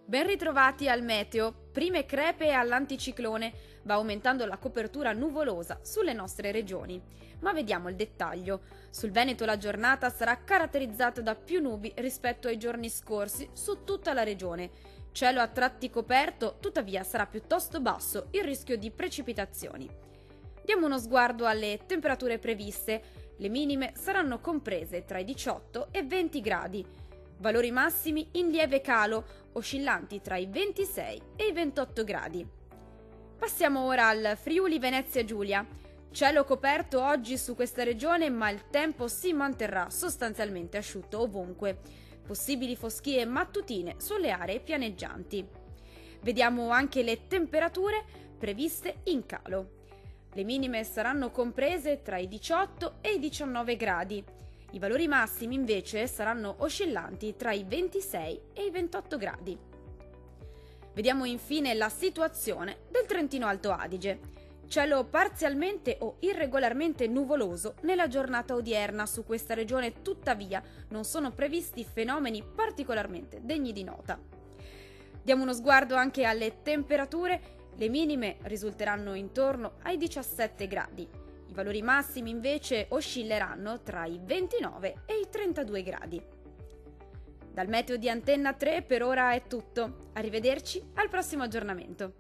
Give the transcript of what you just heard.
Ben ritrovati al meteo. Prime crepe all'anticiclone. Va aumentando la copertura nuvolosa sulle nostre regioni. Ma vediamo il dettaglio. Sul Veneto la giornata sarà caratterizzata da più nubi rispetto ai giorni scorsi su tutta la regione. Cielo a tratti coperto, tuttavia sarà piuttosto basso il rischio di precipitazioni. Diamo uno sguardo alle temperature previste. Le minime saranno comprese tra i 18 e 20 gradi. Valori massimi in lieve calo, oscillanti tra i 26 e i 28 gradi. Passiamo ora al Friuli Venezia Giulia. Cielo coperto oggi su questa regione, ma il tempo si manterrà sostanzialmente asciutto ovunque. Possibili foschie mattutine sulle aree pianeggianti. Vediamo anche le temperature previste in calo. Le minime saranno comprese tra i 18 e i 19 gradi. I valori massimi invece saranno oscillanti tra i 26 e i 28 gradi. Vediamo infine la situazione del Trentino Alto Adige. Cielo parzialmente o irregolarmente nuvoloso nella giornata odierna su questa regione, tuttavia non sono previsti fenomeni particolarmente degni di nota. Diamo uno sguardo anche alle temperature. Le minime risulteranno intorno ai 17 gradi. I valori massimi invece oscilleranno tra i 29 e i 32 gradi. Dal meteo di Antenna 3 per ora è tutto. Arrivederci al prossimo aggiornamento.